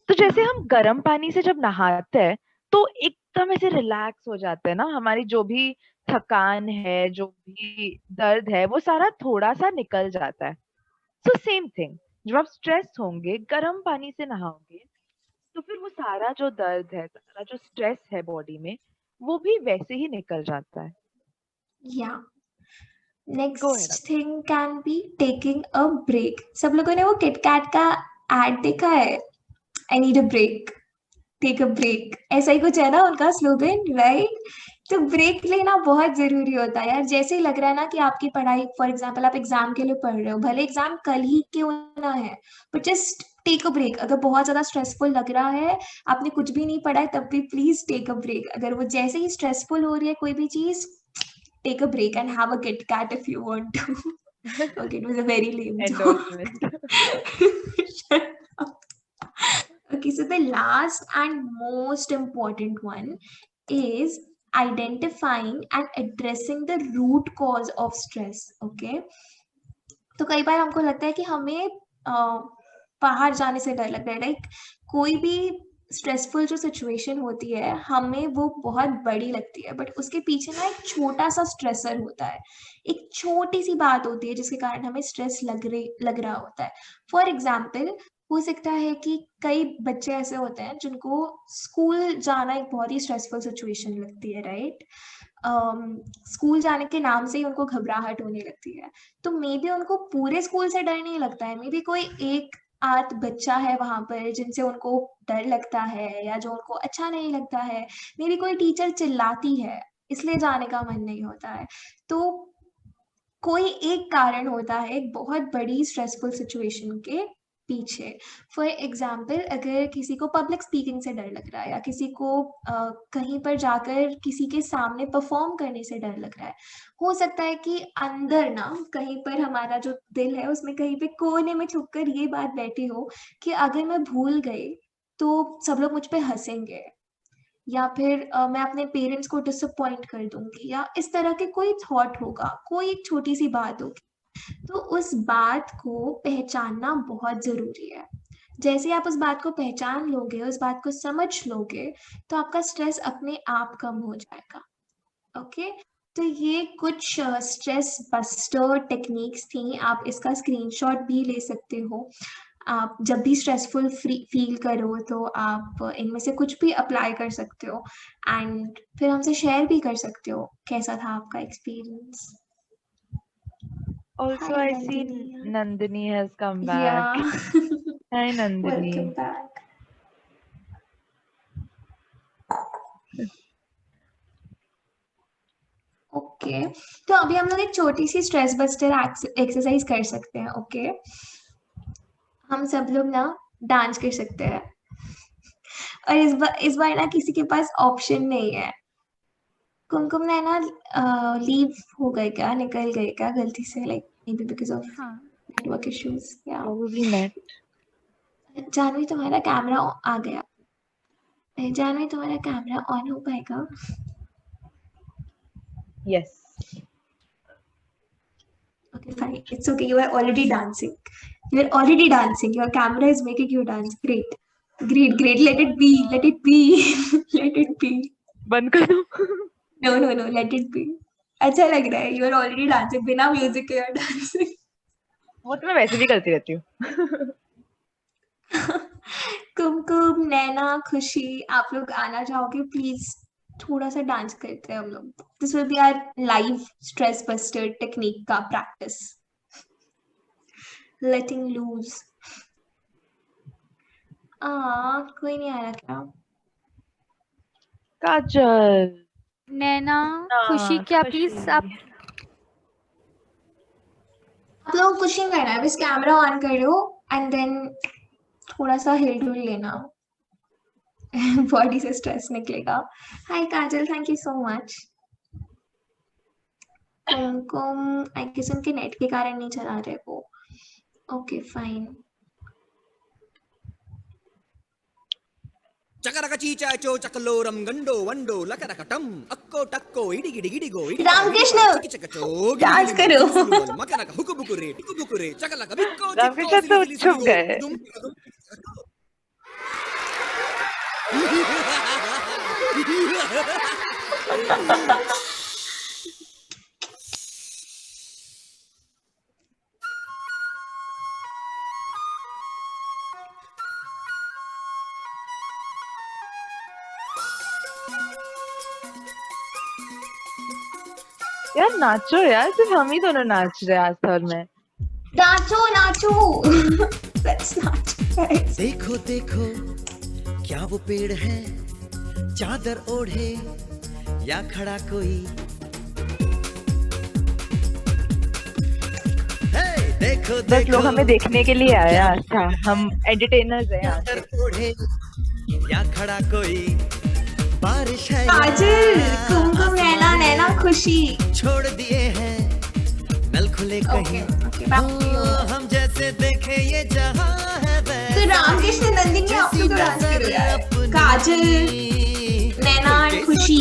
तो जैसे हम गर्म पानी से जब नहाते हैं तो एकदम ऐसे रिलैक्स हो जाते हैं ना, हमारी जो भी थकान है, जो भी दर्द है, वो सारा थोड़ा सा निकल जाता है। सो सेम थिंग, जब आप स्ट्रेस होंगे, गर्म पानी से नहाओगे, तो फिर वो सारा जो दर्द है, सारा जो स्ट्रेस है बॉडी में, वो भी वैसे ही निकल जाता है। या go ahead. Next thing can be taking a break. सब लोगों ने वो किटकैट का एड देखा है, I need a break, take a break, ऐसा ही कुछ है ना उनका स्लोगन, राइट? तो ब्रेक लेना बहुत जरूरी होता है यार। जैसे ही लग रहा है ना कि आपकी पढ़ाई, फॉर एग्जाम्पल आप एग्जाम के लिए पढ़ रहे हो, भले एग्जाम कल ही क्यों ना है, but just take a break. अगर बहुत ज्यादा स्ट्रेसफुल लग रहा है, आपने कुछ भी नहीं पढ़ा है, तब भी प्लीज टेक अ ब्रेक। अगर वो जैसे ही स्ट्रेसफुल हो रही है कोई भी चीज, take a break and have a Kit Kat if you want to. Okay, it was a very lame joke. Endorsement. Shut up. Okay, so the last and most important one is identifying and addressing the root cause of stress. Okay, तो कई बार हमको लगता है कि हमें बाहर जाने से डर लगता है, लाइक कोई भी स्ट्रेसफुल जो सिचुएशन होती है हमें वो बहुत बड़ी लगती है, बट उसके पीछे ना एक छोटा सा स्ट्रेसर होता है, एक छोटी सी बात होती है जिसके कारण हमें स्ट्रेस लग रहा होता है। फॉर एग्जाम्पल, हो सकता है कि कई बच्चे ऐसे होते हैं जिनको स्कूल जाना एक बहुत ही स्ट्रेसफुल सिचुएशन लगती है, राइट? स्कूल जाने के नाम से ही उनको घबराहट होने लगती है। तो मे बी उनको पूरे स्कूल से डर नहीं लगता है, मे बी कोई एक आध बच्चा है वहां पर जिनसे उनको डर लगता है या जो उनको अच्छा नहीं लगता है, मे बी कोई टीचर चिल्लाती है इसलिए जाने का मन नहीं होता है। तो कोई एक कारण होता है एक बहुत बड़ी स्ट्रेसफुल सिचुएशन के पीछे। फॉर एग्जाम्पल, अगर किसी को पब्लिक स्पीकिंग से डर लग रहा है या किसी को कहीं पर जाकर किसी के सामने परफॉर्म करने से डर लग रहा है, हो सकता है कि अंदर ना कहीं पर हमारा जो दिल है उसमें कहीं पे कोने में छुपकर ये बात बैठी हो कि अगर मैं भूल गई तो सब लोग मुझ पे हंसेंगे, या फिर मैं अपने पेरेंट्स को डिसअपॉइंट कर दूंगी, या इस तरह के कोई थॉट होगा, कोई एक छोटी सी बात होगी। तो उस बात को पहचानना बहुत जरूरी है। जैसे आप उस बात को पहचान लोगे, उस बात को समझ लोगे, तो आपका स्ट्रेस अपने आप कम हो जाएगा। ओके, तो ये कुछ स्ट्रेस बस्टर टेक्निक्स थी। आप इसका स्क्रीनशॉट भी ले सकते हो। आप जब भी स्ट्रेसफुल फील करो तो आप इनमें से कुछ भी अप्लाई कर सकते हो, एंड फिर हमसे शेयर भी कर सकते हो कैसा था आपका experience. Also, Hi, I see Nandini. Nandini has come back. Yeah. Hi, Nandini. Welcome back. Okay, तो अभी हम लोग एक छोटी सी स्ट्रेस बस्टर एक्सरसाइज कर सकते हैं। ओके, हम सब लोग ना डांस कर सकते हैं, और इस बार ना किसी के पास ऑप्शन नहीं है। कुमकुम ने ना लीव हो गए क्या, निकल गए क्या गलती से, like may be because of हाँ नेटवर्क इश्यूज। या Probably net. जानवी तुम्हारा कैमरा आ गया, जानवी तुम्हारा कैमरा ऑन हो पाएगा? Yes. Okay, fine. It's okay. You are already dancing. You are already dancing. Your camera is making you dance. Great. Great, great. Let it be. Let it be. Let it be. बंद कर दो। No, no, no. Let it be. अच्छा लग रहा है. You are already dancing. बिना music के you are dancing. वो तो मैं वैसे भी करती रहती हूँ। कुमकुम, नैना, खुशी, आप लोग आना चाहोगे प्लीज? थोड़ा सा डांस करते हैं हम लोग। This will be our live stress buster technique का प्रैक्टिस, लेटिंग लूज। कोई नहीं आ रहा क्या? काजल, नैना, खुशी, क्या प्लीज आप लोग कुछ नहीं करना है, बस कैमरा ऑन कर लो एंड देन थोड़ा सा हिल डुल लेना, बॉडी से स्ट्रेस निकलेगा। Hi Kajal, thank you so much. Kumkum, I guess उनके नेट के कारण नहीं चला रहे वो। Okay fine. चकरक चीचाचो चकलोरम गंडो वंडो लकरकटम अक्को टक्को इडिगिडि गिडिगो रामकृष्ण, डांस करो। मकरक हुकुबुकुरे टिकुबुकुरे चकलक बिक्को रामकृष्ण तो छुप गए। यार नाचो यार, सिर्फ हम ही दोनों नाच रहे हैं आस्था और मैं। नाचो नाचो लेट्स नाच guys. देखो देखो क्या वो पेड़ है, चादर ओढ़े या खड़ा कोई। हे, देखो बस लोग देखो हमें देखने के लिए आए हैं आस्था, हम एंटरटेनर्स हैं यहाँ चादर के। ओढ़े या खड़ा कोई। बारिश है काजल, कुमकुम, नैना, नैना खुशी। छोड़ दिए हैं नल खुले कहीं। Okay back to you. हम जैसे देखे ये जहां है वैसा। तो रामकृष्ण नंदिनी आप लोग तो डांस करो यार। काजल, नैना and खुशी।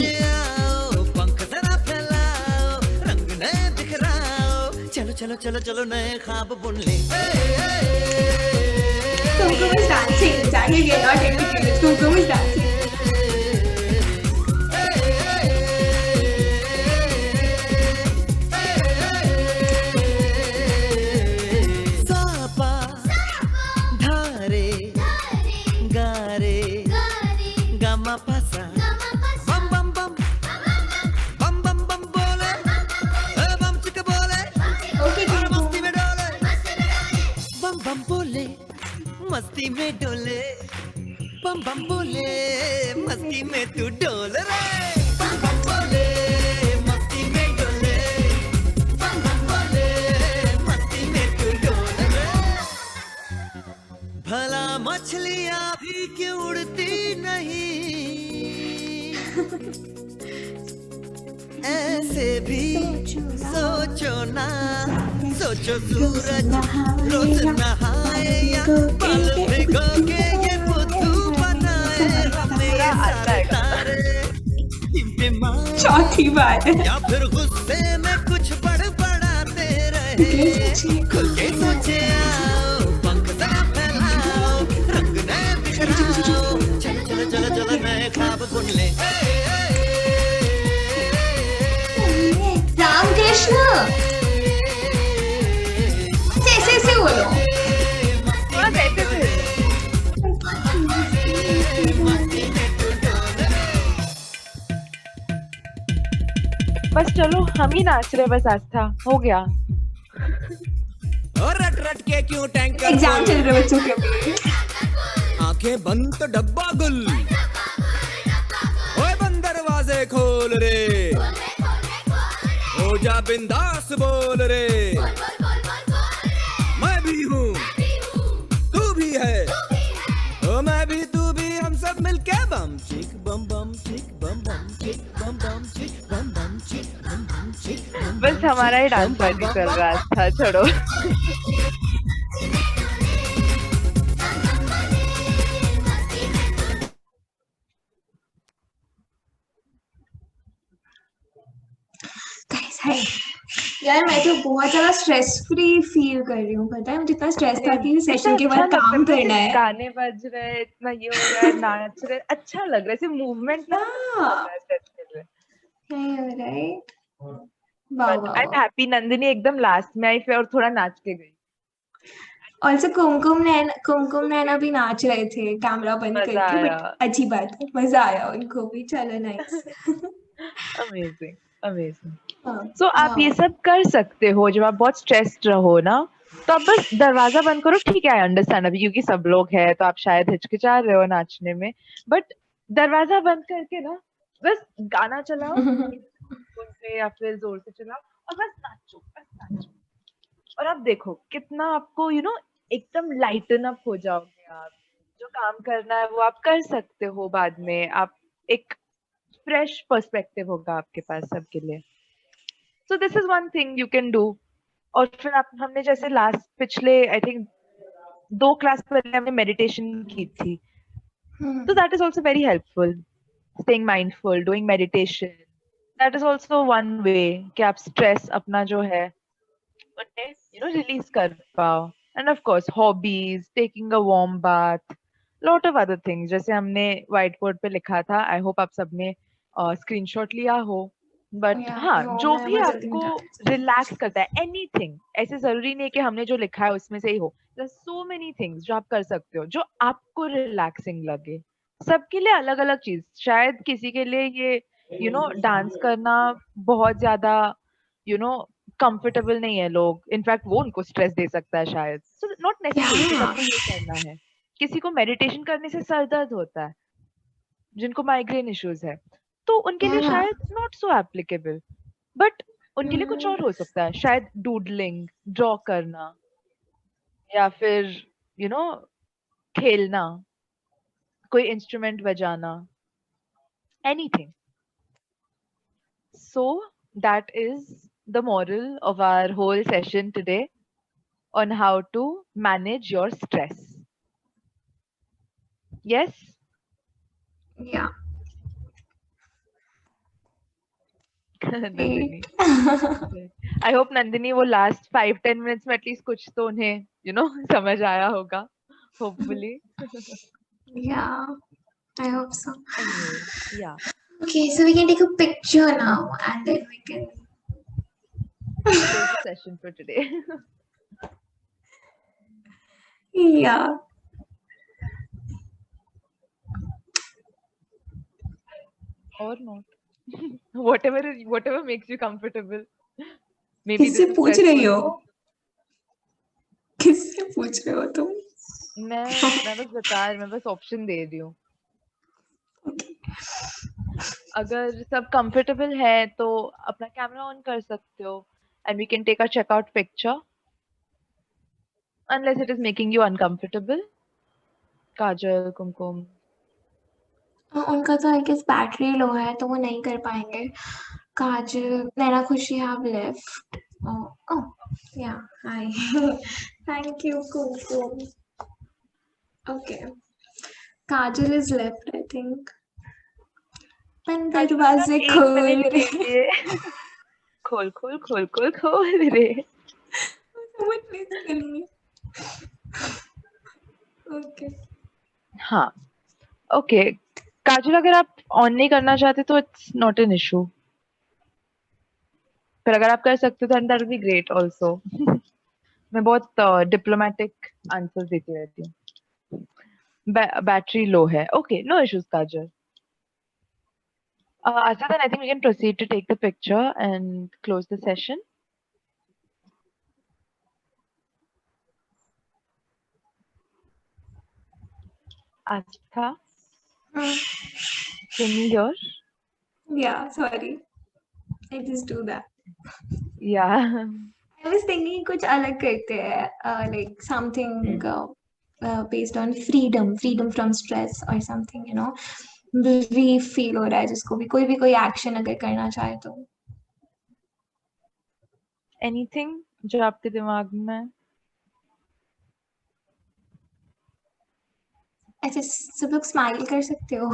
पंख जरा फैलाओ, रंग नए बिखराओ, चलो चलो चलो चलो नए ख्वाब बुन ले। कुमकुम is dancing. Jackie, we are not indicated. Kumkum is dancing. Sapa धारे गारे गामा पासा बम बम बम बम बम बम बोले, बम चिक बोले, Okay, और कुमकुम. मस्ती में डोले, बम बम बोले मस्ती में डोले, बम बम बोले मस्ती में तू डोल रे। बम बम बोले मस्ती में डोले, बम बम बोले मस्ती में तू डोल रे। भला मछलियां भी क्यों उड़ती नहीं, ऐसे भी सोचो ना, सोचो सूरज रोज नहाए या पल भिगो के ये बुद्धू बनाए हमें सारे तारे इम्तिहान, चौथी बार. या फिर गुस्से में कुछ बड़बड़ाते रहे। खुल के सोचे आओ, पंख जरा फैलाओ, रंग नए बिखराओ, चलो चलो चलो चलो नए ख्वाब बुन ले। रामकृष्ण ऐसे ऐसे बोलो. थोड़ा ऐसे से। बस चलो हम ही नाच रहे, बस आस्था हो गया। और रट रट के क्यों टैंकर एग्जाम चल रहे बच्चों के अभी. आंखें बंद तो डब्बा गुल, ओए बंद दरवाजे खोल रे, हो जा बिंदास बोल रे। मैं भी हूँ तू भी है, ओ मैं भी तू भी, हम सब मिलके बम चिक बम बम चिक बम बम चिक बम बम चिक बम बम चिक बम बम चिक बम बस हमारा ही डांस पार्टी चल रहा था, छोड़ो। Guys, hi. यार मैं तो बहुत ज्यादा स्ट्रेस फ्री फील कर रही हूँ. पता है मुझे इतना स्ट्रेस था कि सेशन के बाद काम करना है. गाने बज रहे हैं, इतना ये हो रहा है, नाच रहे, अच्छा लग रहा है, सिर्फ मूवमेंट ना नहीं हो रहा है. वाह वाह. आई एम हैप्पी नंदिनी एकदम लास्ट में आई फिर और थोड़ा नाच के गई। ऑल्सो कुमकुम नैना भी नाच रहे थे कैमरा बंद मजा करके. आया. बट अच्छी बात है, मजा आया उनको भी. चलो नाइस. Amazing amazing. सो आप ये सब कर सकते हो जब आप बहुत स्ट्रेस्ड रहो ना, तो आप बस दरवाजा बंद करो. ठीक है, आई अंडरस्टैंड अभी क्योंकि सब लोग हैं तो आप शायद हिचकिचा रहे हो नाचने में, बट दरवाजा बंद करके ना बस गाना चलाओ से या फिर जोर से चलाओ और बस नाचो. और आप देखो कितना आपको एकदम लाइटन अप हो जाओगे आप. जो काम करना है वो आप कर सकते हो बाद में. आप एक फ्रेश पर्सपेक्टिव होगा आपके पास सबके लिए. So this is one thing you can do. और फिर हमने जैसे लास्ट पिछले आई थिंक 2 क्लास पहले हमने मेडिटेशन की थी, तो that is also very helpful. Staying mindful, doing meditation, that is also one way कि आप स्ट्रेस अपना जो है उन्हें रिलीज कर पाओ. End of course hobbies, taking a warm bath, lot of other things जैसे हमने व्हाइट बोर्ड पे लिखा था. आई होप आप सबने स्क्रीनशॉट लिया हो. बट हाँ, जो भी आपको रिलैक्स करता है, एनीथिंग, ऐसे जरूरी नहीं कि हमने जो लिखा है उसमें से ही हो. सो मेनी थिंग्स जो आप कर सकते हो जो आपको रिलैक्सिंग लगे. सबके लिए अलग अलग चीज. शायद किसी के लिए ये डांस करना बहुत ज्यादा यू नो कंफर्टेबल नहीं है लोग, इनफैक्ट वो उनको स्ट्रेस दे सकता है शायद. सो नॉट नेसेसरी कि Yeah. सबको ये करना है. किसी को मेडिटेशन करने से सर दर्द होता है, जिनको माइग्रेन इश्यूज है, तो उनके लिए Yeah. शायद नॉट सो एप्लीकेबल. बट उनके लिए कुछ और हो सकता है, शायद डूडलिंग, ड्रॉ करना, या फिर यू नो खेलना, कोई इंस्ट्रूमेंट बजाना, anything. So that is the moral of our whole session today on how to manage your stress. Yes? Yeah. Nandini. Great. I hope Nandini वो last 5-10 minutes में at least कुछ तो उन्हें समझ आया होगा. Hopefully. Yeah, I hope so. Anyway, yeah. Okay, so we can take a picture now and then we can. Close the session for today. Yeah. Or not. Whatever makes you comfortable. Maybe this किससे is पूछ रही हो? stressful. किससे पूछ रहे हो तुम? मैं बस ऑप्शन दे रही हूँ. अगर सब कंफर्टेबल है तो अपना कैमरा ऑन कर सकते हो and we can take a checkout picture unless it is making you uncomfortable. काजल, कुमकुम. उनका तो आई गेस बैटरी लो है तो वो नहीं कर पाएंगे. काजल, नैना खुशी have left. Oh, yeah, hi. Thank you, Kumkum. Okay. Kajal is left, I think. पण दरवाजे एक खोल मिनट रे. के लिए. खोल रे. समझ नहीं सकती. Okay. हाँ. Okay. काजल, अगर आप ऑन नहीं करना चाहते तो इट्स नॉट एन इशू. पर अगर आप कर सकते हो तो that will be great also. मैं बहुत डिप्लोमेटिक आंसर देती रहती हूँ. बैटरी लो है. Okay, no issues, Kajal. Asa, then I think we can proceed to take the picture and close the session. Astha, can you hear? Yeah, sorry. I just do that. Yeah. I was thinking कुछ अलग करते हैं, like something based on freedom from stress or something, relief feel हो रहा है जिसको भी कोई action अगर करना चाहे तो. Anything जो आपके दिमाग में है? ऐसे सब लोग smile कर सकते हो.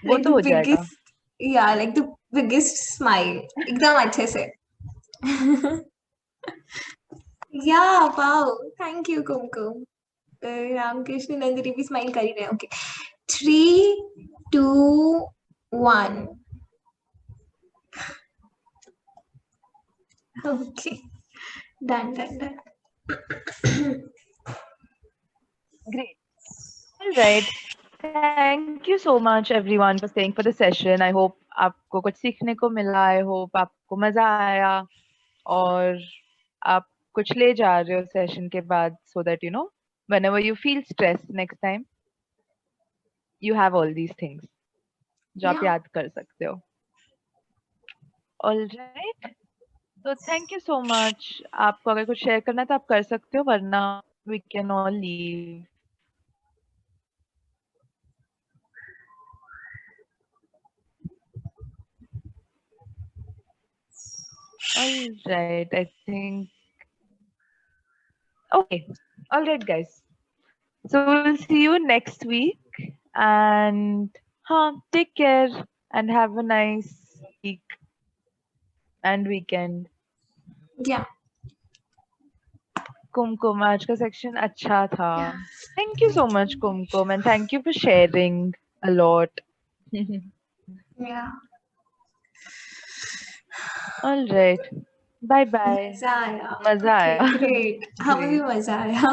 वो Like तो हो the जाएगा. biggest, yeah, like the biggest smile. एकदम अच्छे से. Yeah, wow. Thank you, Kumkum. Ramakrishna Nandini भी स्माइल कर ही रहे हैं. Okay. 3, 2, 1. Okay. Done. Great. All right. Thank you so much everyone for staying for the session. I hope आपको कुछ सीखने को मिला. I hope आपको मजा आया और आप कुछ ले जा रहे हो सेशन के बाद, so that whenever you feel stressed next time, you have all these things जो आप याद कर सकते हो. All right. So thank you so much. आपको अगर कुछ शेयर करना है तो आप कर सकते हो, वरना we can all leave. All right, I think. Okay. All right, guys. So we'll see you next week, and take care and have a nice week and weekend. Yeah. Kumkum, आज का section अच्छा था. Thank you so much, Kumkum, and thank you for sharing a lot. Yeah. All right. Bye bye. मजा आया. मजा आया. Great. हमें भी मजा आया.